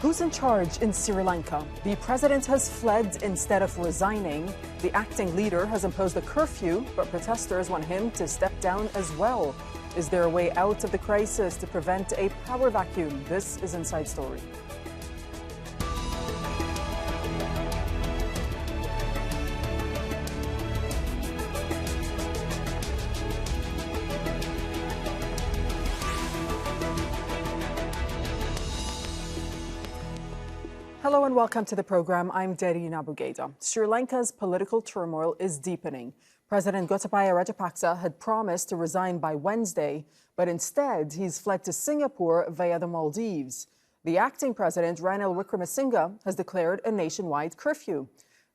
Who's in charge in Sri Lanka? The president has fled instead of resigning. The acting leader has imposed a curfew, but protesters want him to step down as well. Is there a way out of the crisis to prevent a power vacuum? This is Inside Story. Hello and welcome to the program. I'm Dareen Abughaida. Sri Lanka's political turmoil is deepening. President Gotabaya Rajapaksa had promised to resign by Wednesday, but instead he's fled to Singapore via the Maldives. The acting president, Ranil Wickremesinghe, has declared a nationwide curfew.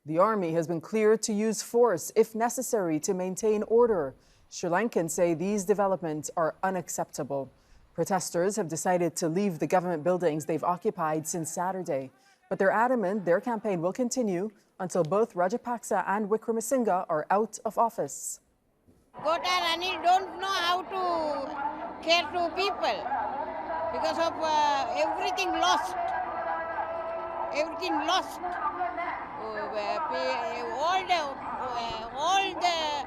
The army has been cleared to use force if necessary to maintain order. Sri Lankans say these developments are unacceptable. Protesters have decided to leave the government buildings they've occupied since Saturday. But they're adamant their campaign will continue until both Rajapaksa and Wickremesinghe are out of office. Gotabaya Ranil don't know how to care to people because of everything lost. Everything lost. All the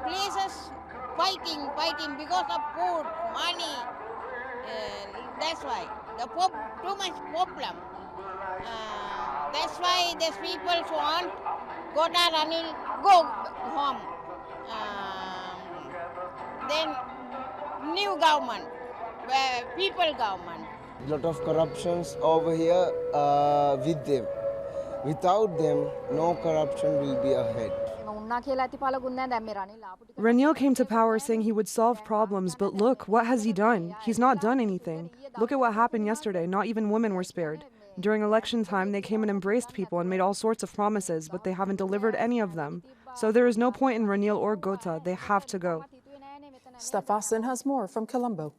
places fighting because of food, money. That's why too much problem. That's why these people want Gotabaya Ranil go home. Then new government, people government. Lot of corruptions over here with them. Without them, no corruption will be ahead. Ranil came to power saying he would solve problems, but look, what has he done? He's not done anything. Look at what happened yesterday. Not even women were spared. During election time, they came and embraced people and made all sorts of promises, but they haven't delivered any of them. So there is no point in Ranil or Gota. They have to go. Stephason has more from Colombo.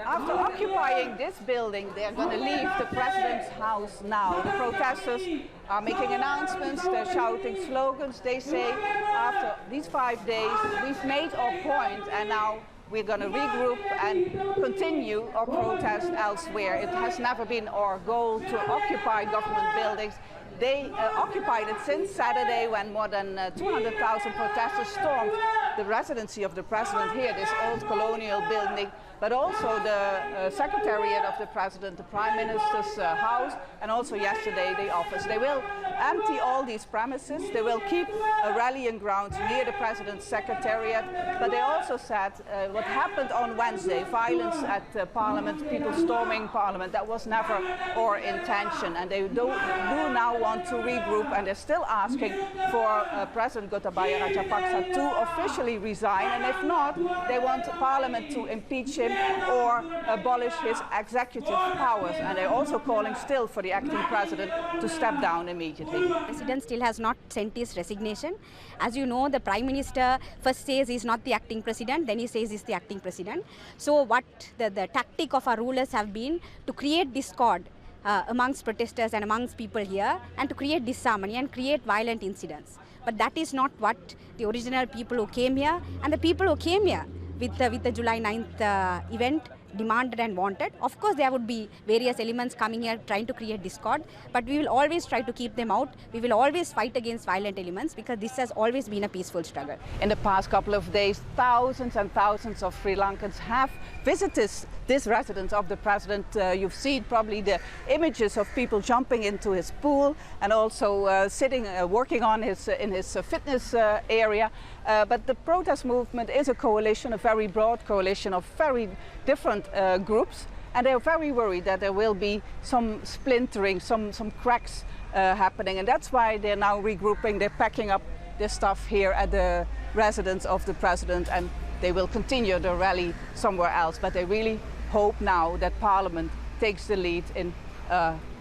After occupying this building, they're going to leave the president's house now. The protesters are making announcements, they're shouting slogans. They say, after these 5 days, we've made our point, and now we're going to regroup and continue our protest elsewhere. It has never been our goal to occupy government buildings. They occupied it since Saturday when more than 200,000 protesters stormed the residency of the president here, this old colonial building, but also the secretariat of the president, the prime minister's house, and also yesterday the office. They will empty all these premises. They will keep a rallying ground near the president's secretariat, but they also said what happened on Wednesday, violence at parliament, people storming parliament, that was never our intention, and they do now want to regroup, and they're still asking for President Gotabaya Rajapaksa to officially resign, and if not, they want Parliament to impeach him or abolish his executive powers, and they're also calling still for the acting president to step down immediately. The president still has not sent his resignation. As you know, the prime minister first says he's not the acting president, then he says he's the acting president. So what the tactic of our rulers have been to create discord amongst protesters and amongst people here, and to create disharmony and create violent incidents. But that is not what the original people who came here and the people who came here with the July 9th event demanded and wanted. Of course, there would be various elements coming here trying to create discord, but we will always try to keep them out. We will always fight against violent elements because this has always been a peaceful struggle. In the past couple of days, thousands and thousands of Sri Lankans have visited this residence of the president. You've seen probably the images of people jumping into his pool and also sitting, working on in his fitness area. But the protest movement is a coalition, a very broad coalition of very different groups, and they're very worried that there will be some splintering, some cracks happening, and that's why they're now regrouping. They're packing up their stuff here at the residence of the president, and they will continue the rally somewhere else. But they really hope now that Parliament takes the lead in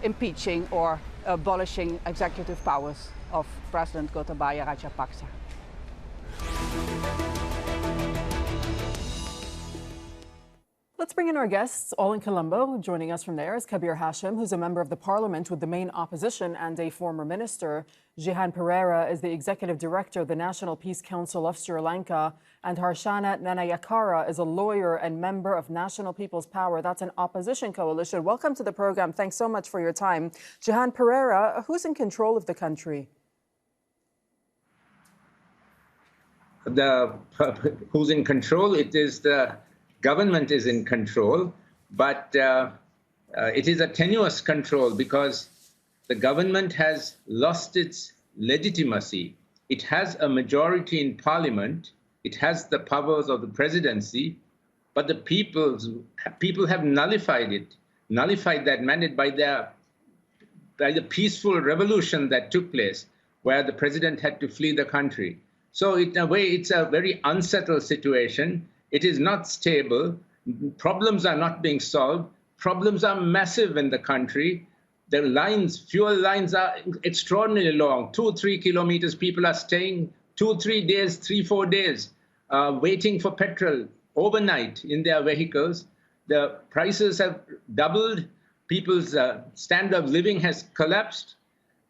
impeaching or abolishing executive powers of President Gotabaya Rajapaksa. Let's bring in our guests, all in Colombo. Joining us from there is Kabir Hashim, who's a member of the parliament with the main opposition and a former minister. Jehan Perera is the executive director of the National Peace Council of Sri Lanka. And Harshana Nanayakkara is a lawyer and member of National People's Power. That's an opposition coalition. Welcome to the program. Thanks so much for your time. Jehan Perera, who's in control of the country? Who's in control? It is the government is in control, but it is a tenuous control because the government has lost its legitimacy. It has a majority in parliament. It has the powers of the presidency, but the people have nullified that mandate by the peaceful revolution that took place, where the president had to flee the country. So in a way, it's a very unsettled situation. It is not stable. Problems are not being solved. Problems are massive in the country. The fuel lines are extraordinarily long, 2-3 kilometers. People are staying 2-3 days, 3-4 days, waiting for petrol overnight in their vehicles. The prices have doubled. People's standard of living has collapsed.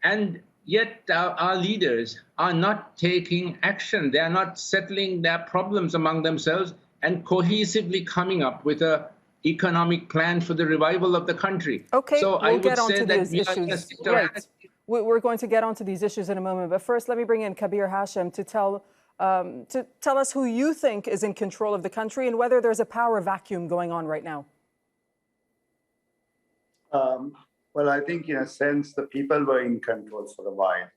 And yet our leaders are not taking action. They are not settling their problems among themselves and cohesively coming up with an economic plan for the revival of the country. Okay, so we'll get onto these issues. Right. We're going to get onto these issues in a moment. But first, let me bring in Kabir Hashim to tell us who you think is in control of the country and whether there's a power vacuum going on right now. Well, I think in a sense, the people were in control for a while.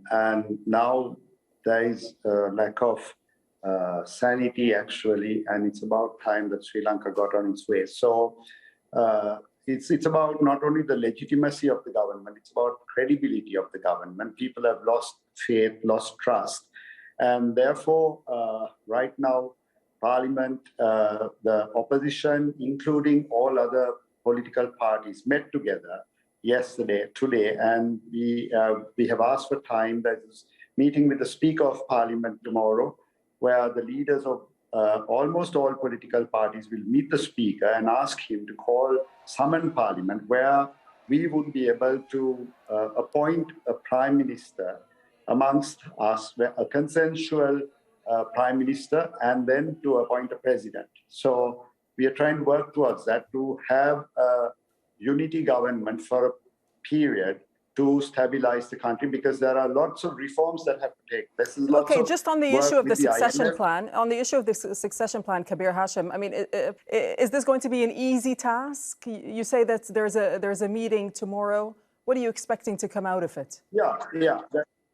And now there is a lack of sanity, actually, and it's about time that Sri Lanka got on its way. So it's about not only the legitimacy of the government, it's about credibility of the government. People have lost faith, lost trust. And therefore, right now, Parliament, the opposition, including all other political parties, met together today, and we have asked for time. There's a meeting with the Speaker of Parliament tomorrow, where the leaders of almost all political parties will meet the Speaker and ask him to summon Parliament, where we would be able to appoint a Prime Minister amongst us, a consensual Prime Minister, and then to appoint a President. So we are trying to work towards that, to have a unity government for a period to stabilize the country, because there are lots of reforms that have to take place. Okay, just on the issue of the succession plan, Kabir Hashim, I mean, is this going to be an easy task? You say that there's a meeting tomorrow. What are you expecting to come out of it? Yeah.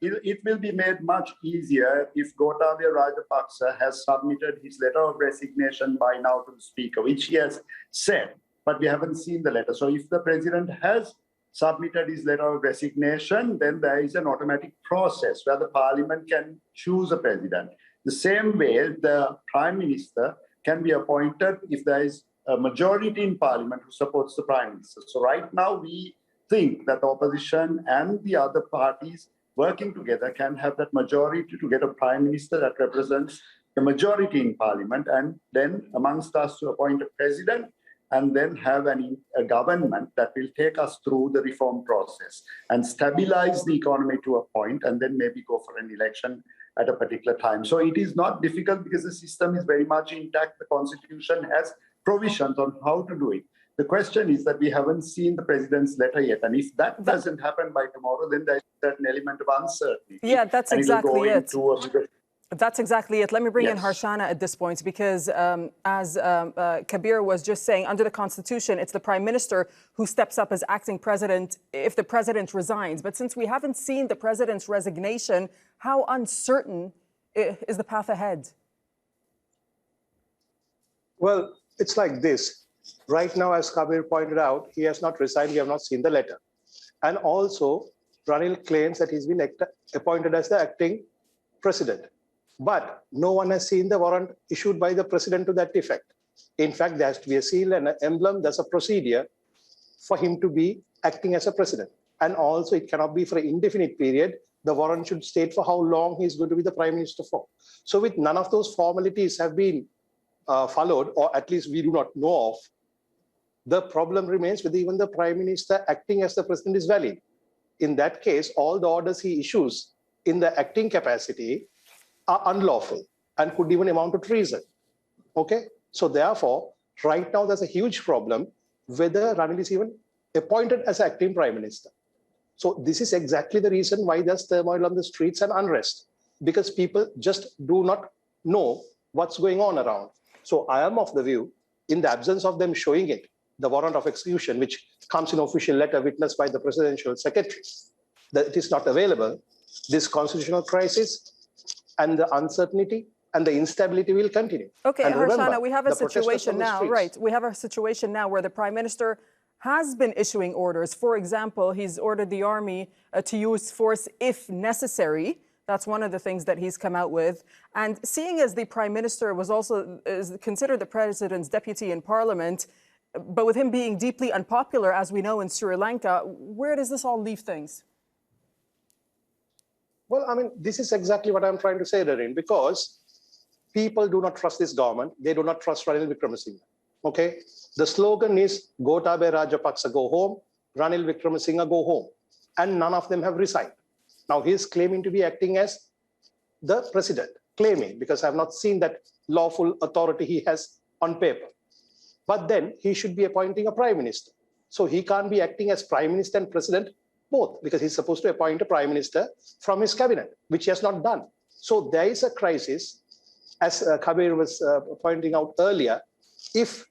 It will be made much easier if Gotabaya Rajapaksa has submitted his letter of resignation by now to the Speaker, which he has said, but we haven't seen the letter. So if the President has submitted his letter of resignation, then there is an automatic process where the Parliament can choose a President. The same way, the Prime Minister can be appointed if there is a majority in Parliament who supports the Prime Minister. So right now, we think that the opposition and the other parties working together can have that majority to get a Prime Minister that represents the majority in Parliament, and then amongst us to appoint a President, and then have a government that will take us through the reform process and stabilize the economy to a point, and then maybe go for an election at a particular time. So it is not difficult because the system is very much intact. The Constitution has provisions on how to do it. The question is that we haven't seen the President's letter yet. And if that doesn't happen by tomorrow, then there's a certain element of uncertainty. Yeah, that's exactly it. That's exactly it. Let me bring in Harshana at this point, because as Kabir was just saying, under the Constitution, it's the Prime Minister who steps up as acting president if the president resigns. But since we haven't seen the president's resignation, how uncertain is the path ahead? Well, it's like this. Right now, as Kabir pointed out, he has not resigned. We have not seen the letter. And also, Ranil claims that he's been appointed as the acting president. But no one has seen the warrant issued by the president to that effect. In fact, there has to be a seal and an emblem. There's a procedure for him to be acting as a president. And also, it cannot be for an indefinite period. The warrant should state for how long he's going to be the prime minister for. So with none of those formalities have been followed, or at least we do not know of, the problem remains whether even the Prime Minister acting as the President is valid. In that case, all the orders he issues in the acting capacity are unlawful and could even amount to treason. Okay? So therefore, right now there's a huge problem whether Ranil is even appointed as acting Prime Minister. So this is exactly the reason why there's turmoil on the streets and unrest, because people just do not know what's going on around. So I am of the view, in the absence of them showing it, the warrant of execution, which comes in official letter witnessed by the presidential secretary, that it is not available, this constitutional crisis and the uncertainty and the instability will continue. Okay, and Harshana, remember, we have a the protesters situation on the now, streets- right? We have a situation now where the Prime Minister has been issuing orders. For example, he's ordered the army to use force if necessary. That's one of the things that he's come out with. And seeing as the Prime Minister was also considered the President's deputy in Parliament, but with him being deeply unpopular, as we know in Sri Lanka, where does this all leave things? Well, I mean, this is exactly what I'm trying to say, Dareen, because people do not trust this government. They do not trust Ranil Wickremesinghe. Okay? The slogan is Gotabaya Rajapaksa go home, Ranil Wickremesinghe go home. And none of them have resigned. Now he's claiming to be acting as the president, claiming, because I have not seen that lawful authority he has on paper. But then he should be appointing a prime minister. So he can't be acting as prime minister and president both, because he's supposed to appoint a prime minister from his cabinet, which he has not done. So there is a crisis, as Kabir was pointing out earlier. If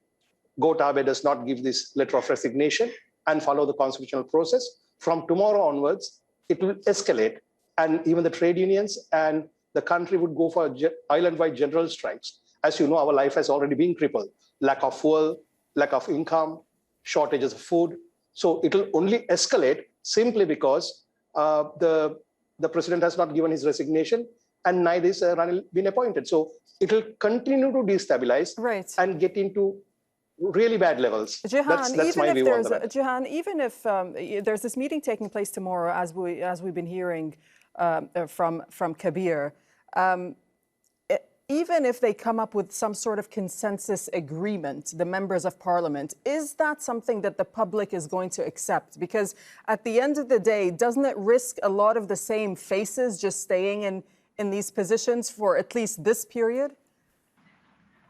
Gotabaya does not give this letter of resignation and follow the constitutional process, from tomorrow onwards, it will escalate, and even the trade unions and the country would go for island-wide general strikes. As you know, our life has already been crippled. Lack of fuel, lack of income, shortages of food. So it will only escalate simply because the president has not given his resignation and neither is Ranil been appointed. So it will continue to destabilize and get into really bad levels. Jehan, that's my view on that. Jehan, even if there's this meeting taking place tomorrow, as we've been hearing from Kabir, even if they come up with some sort of consensus agreement, the members of parliament, is that something that the public is going to accept? Because at the end of the day, doesn't it risk a lot of the same faces just staying in these positions for at least this period?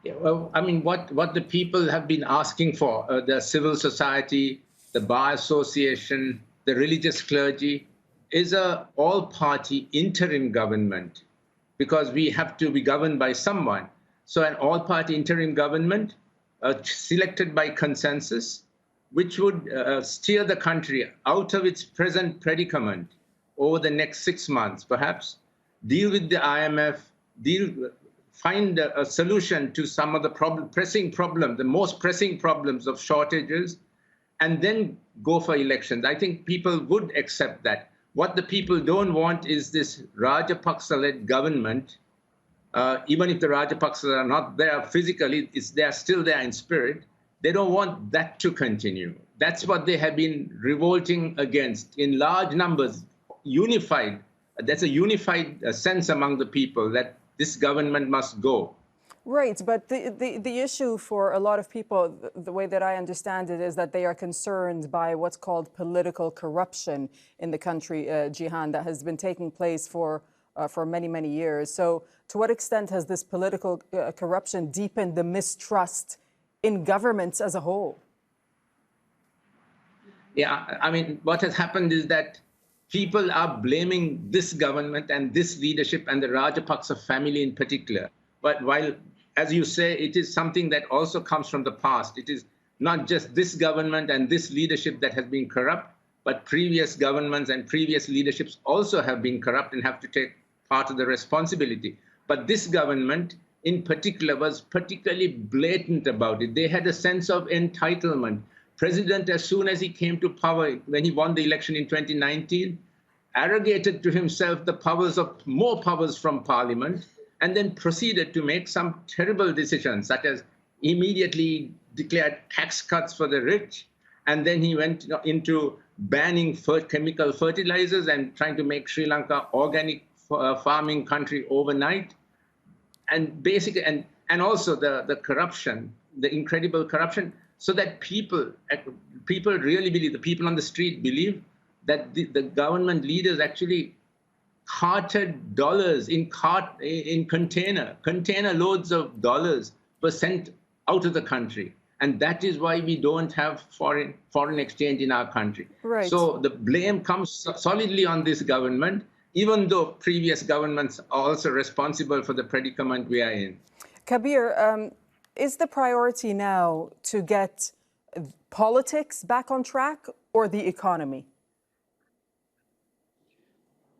Yeah, well, I mean, what the people have been asking for, the civil society, the Bar Association, the religious clergy, is a all-party interim government, because we have to be governed by someone. So an all-party interim government selected by consensus, which would steer the country out of its present predicament over the next 6 months, perhaps, deal with the IMF, find a solution to some of the the most pressing problems of shortages, and then go for elections. I think people would accept that. What the people don't want is this Rajapaksa-led government. Even if the Rajapaksas are not there physically, they are still there in spirit. They don't want that to continue. That's what they have been revolting against in large numbers, unified. There's a unified sense among the people that this government must go. Right, but the issue for a lot of people, the way that I understand it, is that they are concerned by what's called political corruption in the country, Jehan, that has been taking place for many, many years. So to what extent has this political corruption deepened the mistrust in governments as a whole? Yeah, I mean, what has happened is that people are blaming this government and this leadership and the Rajapaksa family in particular. But while, as you say, it is something that also comes from the past. It is not just this government and this leadership that has been corrupt, but previous governments and previous leaderships also have been corrupt and have to take part of the responsibility. But this government in particular was particularly blatant about it. They had a sense of entitlement. President, as soon as he came to power, when he won the election in 2019, arrogated to himself the powers of more powers from parliament, and then proceeded to make some terrible decisions, such as immediately declared tax cuts for the rich, and then he went into banning chemical fertilizers and trying to make Sri Lanka organic farming country overnight. And basically, and and also the corruption, the incredible corruption, so that people really believe, the people on the street believe that the government leaders actually carted dollars in container loads of dollars were sent out of the country. And that is why we don't have foreign exchange in our country. Right. So the blame comes solidly on this government, even though previous governments are also responsible for the predicament we are in. Kabir, is the priority now to get politics back on track or the economy?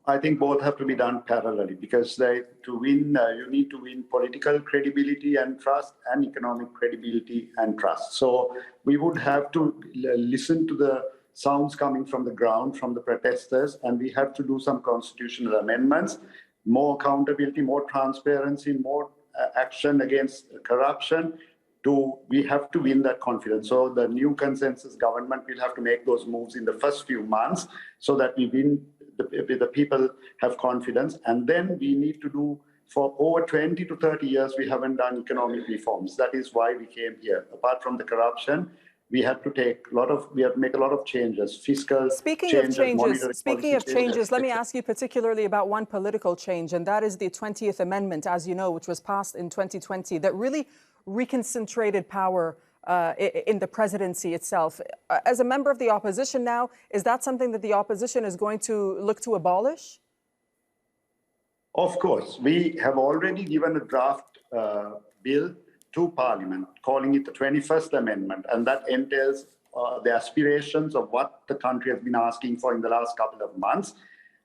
I think both have to be done parallelly, because to win, you need to win political credibility and trust and economic credibility and trust. So we would have to listen to the sounds coming from the ground, from the protesters, and we have to do some constitutional amendments, more accountability, more transparency, more action against corruption. We have to win that confidence. So the new consensus government will have to make those moves in the first few months so that we win. The people have confidence, and then we need to do, for over 20 to 30 years, we haven't done economic reforms. That is why we came here. Apart from the corruption, we have to make a lot of changes, fiscal changes. Speaking of changes, let me ask you particularly about one political change, and that is the 20th Amendment, as you know, which was passed in 2020, that really reconcentrated power in the presidency itself. As a member of the opposition now, is that something that the opposition is going to look to abolish? Of course. We have already given a draft bill to Parliament, calling it the 21st Amendment, and that entails the aspirations of what the country has been asking for in the last couple of months.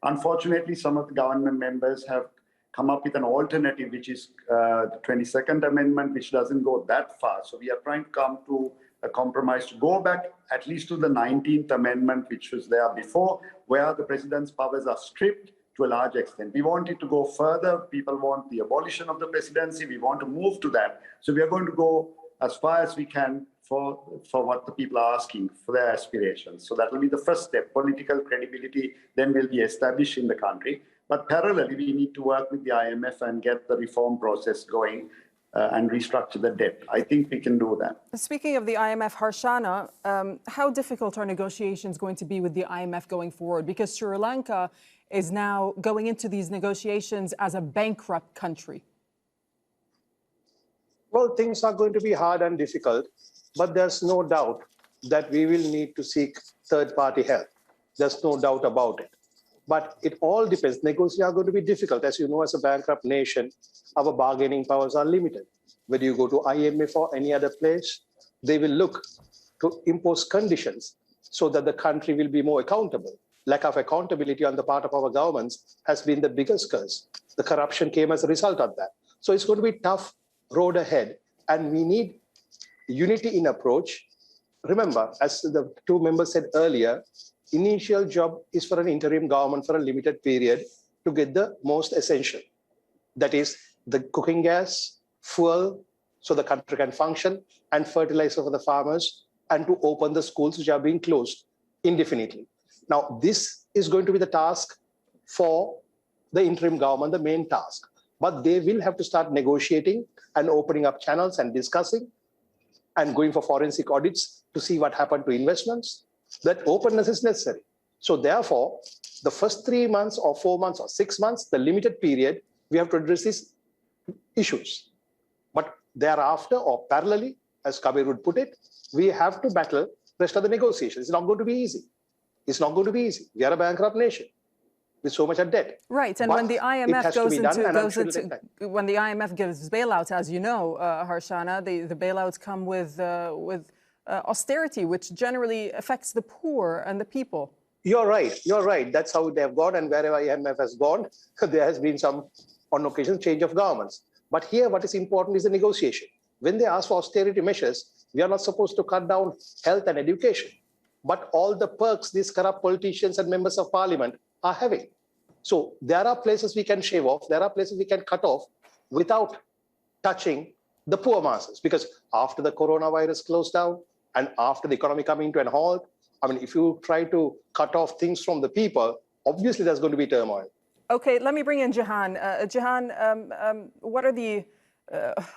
Unfortunately, some of the government members have come up with an alternative, which is the 22nd Amendment, which doesn't go that far. So we are trying to come to a compromise to go back at least to the 19th Amendment, which was there before, where the president's powers are stripped to a large extent. We want it to go further. People want the abolition of the presidency. We want to move to that. So we are going to go as far as we can for what the people are asking, for their aspirations. So that will be the first step. Political credibility then will be established in the country. But parallelly, we need to work with the IMF and get the reform process going and restructure the debt. I think we can do that. Speaking of the IMF, Harshana, how difficult are negotiations going to be with the IMF going forward? Because Sri Lanka is now going into these negotiations as a bankrupt country. Well, things are going to be hard and difficult, but there's no doubt that we will need to seek third-party help. There's no doubt about it. But it all depends. Negotiations are going to be difficult. As you know, as a bankrupt nation, our bargaining powers are limited. Whether you go to IMF or any other place, they will look to impose conditions so that the country will be more accountable. Lack of accountability on the part of our governments has been the biggest curse. The corruption came as a result of that. So it's going to be a tough road ahead, and we need unity in approach. Remember, as the two members said earlier, initial job is for an interim government for a limited period to get the most essential. That is the cooking gas, fuel, so the country can function, and fertilizer for the farmers, and to open the schools which are being closed indefinitely. Now, this is going to be the task for the interim government, the main task. But they will have to start negotiating and opening up channels and discussing and going for forensic audits to see what happened to investments. That openness is necessary. So therefore, the first 3 months or 4 months or 6 months, the limited period, we have to address these issues. But thereafter or parallelly, as Kabir would put it, we have to battle the rest of the negotiations. It's not going to be easy. It's not going to be easy. We are a bankrupt nation with so much of debt. Right, and but when the IMF when the IMF gives bailouts, as you know, Harshana, the bailouts come with austerity, which generally affects the poor and the people. You're right. You're right. That's how they have gone, and wherever IMF has gone, there has been some, on occasion, change of governments. But here, what is important is the negotiation. When they ask for austerity measures, we are not supposed to cut down health and education, but all the perks these corrupt politicians and members of parliament are having. So there are places we can shave off, there are places we can cut off without touching the poor masses. Because after the coronavirus closed down and after the economy coming to an halt, I mean, if you try to cut off things from the people, obviously there's going to be turmoil. Okay, let me bring in Jehan. Jehan, what are the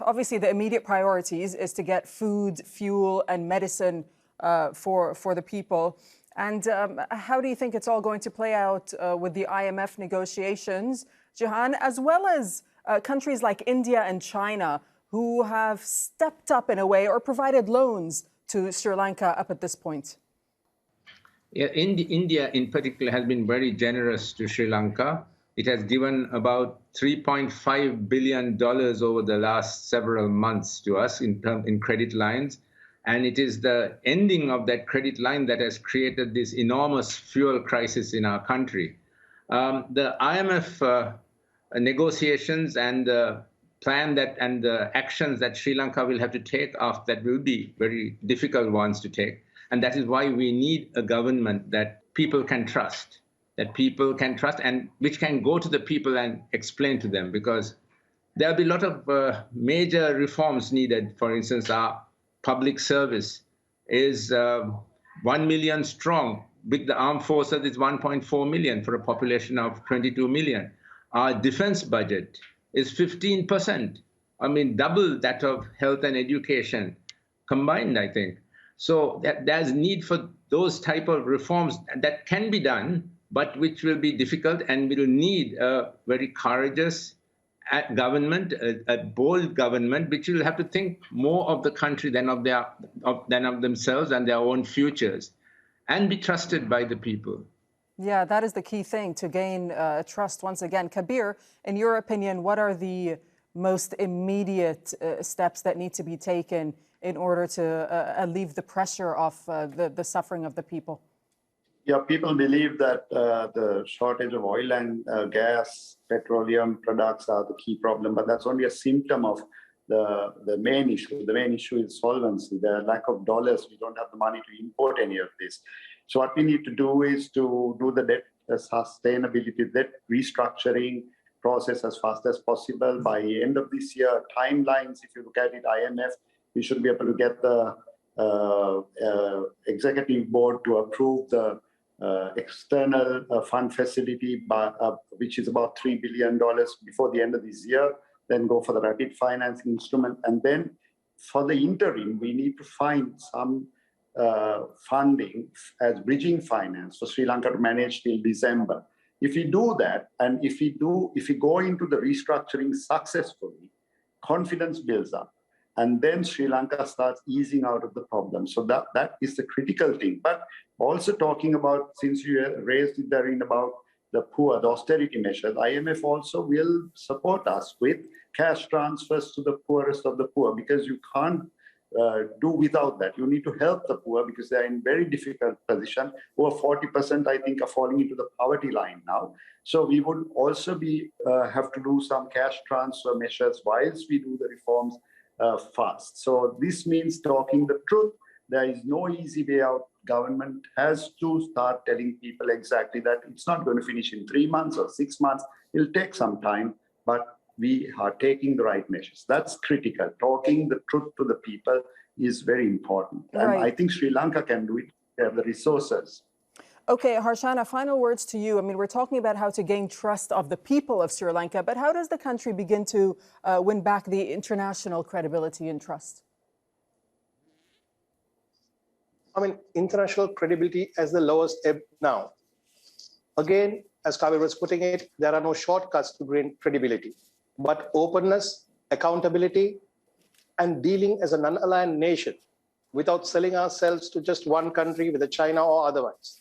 obviously the immediate priorities is to get food, fuel, and medicine for the people. And how do you think it's all going to play out with the IMF negotiations, Jehan, as well as countries like India and China, who have stepped up in a way or provided loans to Sri Lanka up at this point? Yeah, India in particular has been very generous to Sri Lanka. It has given about $3.5 billion over the last several months to us in credit lines. And it is the ending of that credit line that has created this enormous fuel crisis in our country. The IMF negotiations and the plan that and the actions that Sri Lanka will have to take after that will be very difficult ones to take. And that is why we need a government that people can trust, and which can go to the people and explain to them, because there'll be a lot of major reforms needed. For instance, our public service is 1 million strong. With the armed forces, it's 1.4 million for a population of 22 million. Our defense budget is 15%. I mean, double that of health and education combined, I think. So there's need for those type of reforms that can be done, but which will be difficult and will need a very courageous government, a bold government, which will have to think more of the country than of themselves and their own futures, and be trusted by the people. Yeah, that is the key thing, to gain trust once again. Kabir, in your opinion, what are the most immediate steps that need to be taken in order to alleviate the pressure of the suffering of the people? Yeah, people believe that the shortage of oil and gas, petroleum products are the key problem, but that's only a symptom of the main issue. The main issue is solvency, the lack of dollars. We don't have the money to import any of this. So what we need to do is to do the debt sustainability, debt restructuring process as fast as possible. By the end of this year, timelines, if you look at it, IMF, we should be able to get the executive board to approve the external fund facility, which is about $3 billion before the end of this year, then go for the rapid financing instrument. And then for the interim, we need to find some funding as bridging finance for Sri Lanka to manage till December. If we do that, and if we go into the restructuring successfully, confidence builds up. And then Sri Lanka starts easing out of the problem. So that is the critical thing. But also talking about, since you raised it, Dareen, about the poor, the austerity measures, IMF also will support us with cash transfers to the poorest of the poor, because you can't do without that. You need to help the poor because they're in very difficult position. Over 40%, I think, are falling into the poverty line now. So we would also have to do some cash transfer measures whilst we do the reforms fast. So this means talking the truth. There is no easy way out. Government has to start telling people exactly that it's not going to finish in 3 months or 6 months. It'll take some time, but we are taking the right measures. That's critical. Talking the truth to the people is very important. And I think Sri Lanka can do it. They have the resources. Okay, Harshana, final words to you. I mean, we're talking about how to gain trust of the people of Sri Lanka, but how does the country begin to win back the international credibility and trust? I mean, international credibility as the lowest ebb now. Again, as Kabir was putting it, there are no shortcuts to gain credibility, but openness, accountability, and dealing as a non-aligned nation without selling ourselves to just one country, whether China or otherwise.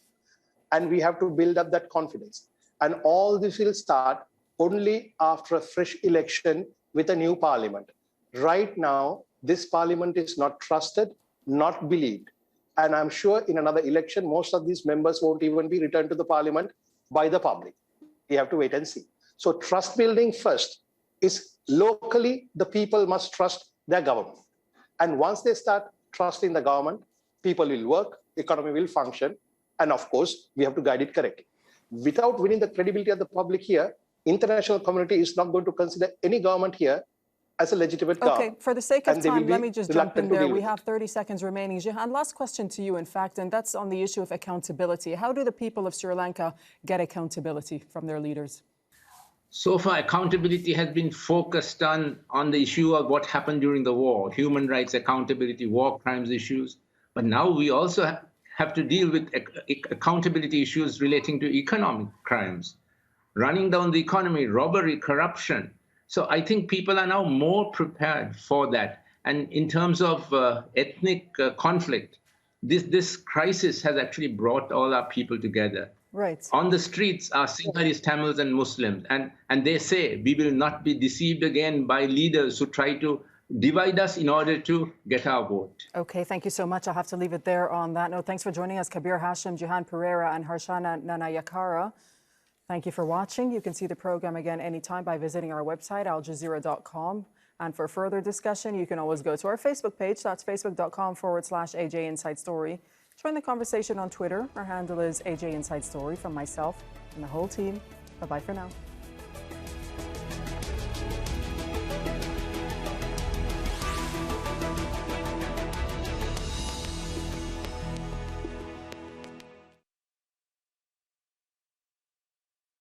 And we have to build up that confidence. And all this will start only after a fresh election with a new parliament. Right now, this parliament is not trusted, not believed. And I'm sure in another election, most of these members won't even be returned to the parliament by the public. We have to wait and see. So trust building first is locally, the people must trust their government. And once they start trusting the government, people will work, economy will function. And of course, we have to guide it correctly. Without winning the credibility of the public here, international community is not going to consider any government here as a legitimate government. Okay, for the sake of time, let me just jump in there. We have 30 seconds remaining. Jehan, last question to you, in fact, and that's on the issue of accountability. How do the people of Sri Lanka get accountability from their leaders? So far, accountability has been focused on the issue of what happened during the war, human rights accountability, war crimes issues. But now we also have to deal with accountability issues relating to economic crimes, running down the economy, robbery, corruption. So I think people are now more prepared for that. And in terms of ethnic conflict, this crisis has actually brought all our people together. Right. On the streets are Sinhalese, Tamils, and Muslims. And they say we will not be deceived again by leaders who try to divide us in order to get our vote. Okay, thank you so much. I'll have to leave it there on that note. Thanks for joining us, Kabir Hashim, Jehan, Perera, and Harshana Nanayakkara. Thank you for watching. You can see the program again anytime by visiting our website, aljazeera.com. And for further discussion, you can always go to our Facebook page. That's facebook.com/AJ Inside Story. Join the conversation on Twitter. Our handle is AJ Inside Story. From myself and the whole team, bye-bye for now.